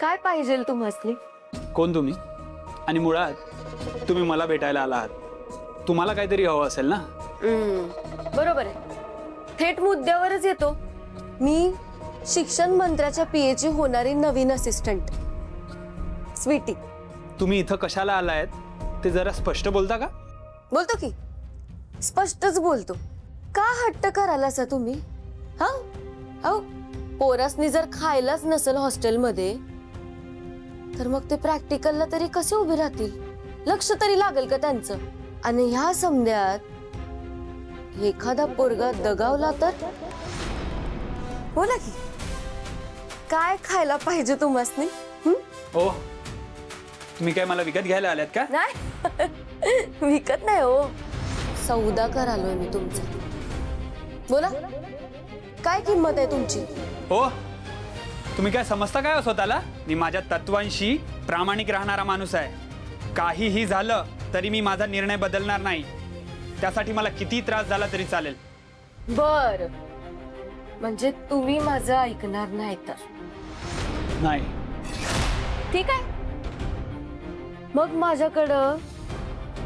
काय पाहिजे तुम्हासनी? कोण तुम्ही? आणि मुळात तुम्ही मला भेटायला आला आहात, तुम्हाला काहीतरी हवं असेल ना? बरोबर आहे, थेट मुद्द्यावरच येतो. मी शिक्षण मंत्र्याच्या पीएची होणारी नवीन असिस्टंट स्वीटी. तुम्ही इथं कशाला आलायत ते जरा स्पष्ट बोलता का? बोलतो की, स्पष्टच बोलतो. का हट्ट करायला सा तुम्ही? हा अहो, पोरासनी जर खायलाच नसेल हॉस्टेलमध्ये तर मग ते प्रॅक्टिकलला तरी कसे उभे राहतील? लक्ष तरी लागेल का त्यांचं? आणि ह्या समध्यात एखादा पोरगा दगावला तर? बोला की, काय खायला पाहिजे तुम्हासनी? ओ, तुम्ही काय मला विकत घ्यायला आल्यात का? नाही विकत नाही हो, सौदा करालोय मी तुमचा. बोला, काय किंमत आहे तुमची? हो, तुम्ही काय समजता काय हो स्वतःला? मी माझ्या तत्वांशी प्रामाणिक राहणारा माणूस आहे. काहीही झालं तरी मी माझा निर्णय बदलणार नाही. त्यासाठी मला किती त्रास झाला तरी चालेल. बर, म्हणजे तुम्ही माझं ऐकणार नाही तर? नाही. ठीक आहे, मग माझ्याकडं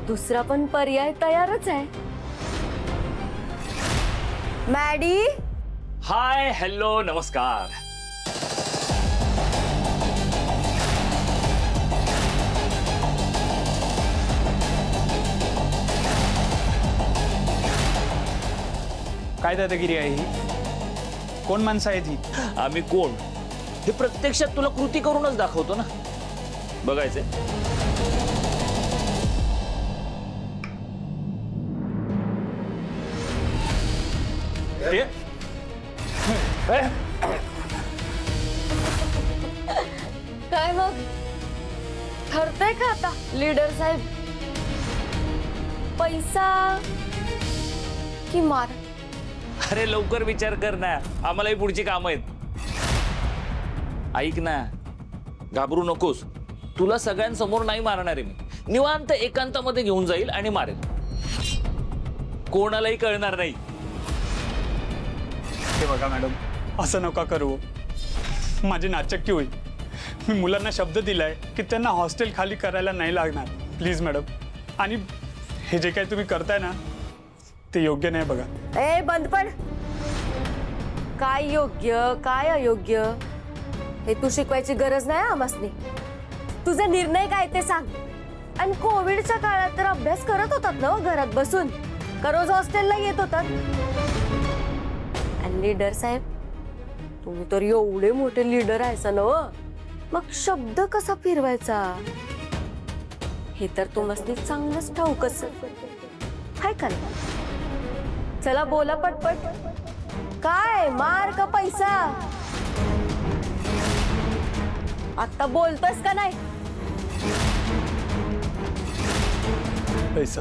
दुसरा पण पर्याय तयारच आहे. मॅडी. हाय, हॅलो, नमस्कार. काय दादागिरी आहे ही? कोण माणसं आहेत ही? आम्ही कोण हे प्रत्यक्षात तुला कृती करूनच दाखवतो ना. बघायचंय? काय मग ठरतंय का आता लीडर साहेब? पैसा की मार? अरे लवकर विचार कर ना, आम्हालाही पुढची कामं आहेत. ऐक ना, घाबरू नकोस. तुला सगळ्यांसमोर नाही मारणार आहे मी. निवांत एकांतामध्ये घेऊन जाईल आणि मारेल. कोणालाही कळणार नाही. हे बघा मॅडम, असं नका करू. माझी नाचक्की होईल. मी मुलांना शब्द दिलाय की त्यांना हॉस्टेल खाली करायला नाही लागणार. Please madam. आणि हे जे काही तुम्ही करताय ना ते योग्य नाही बघा. ए बंद पण. काय योग्य काय अयोग्य हे तू शिकवायची गरज नाही आम्हासनी. तुझा निर्णय काय ते सांग. आणि कोविडच्या काळात तर अभ्यास करत होतात ना घरात बसून, का रोज हॉस्टेलला येत होतात? आणि लीडर साहेब, तुम्ही तर एवढे मोठे लीडर आहेसा ना, मग शब्द कसा फिरवायचा हे तर तुम्हासनी चांगलंच ठाऊकच आहे का नाही? चला बोला पटपट. काय मार का पैसा? आता बोलतोस का नाही? पैसा.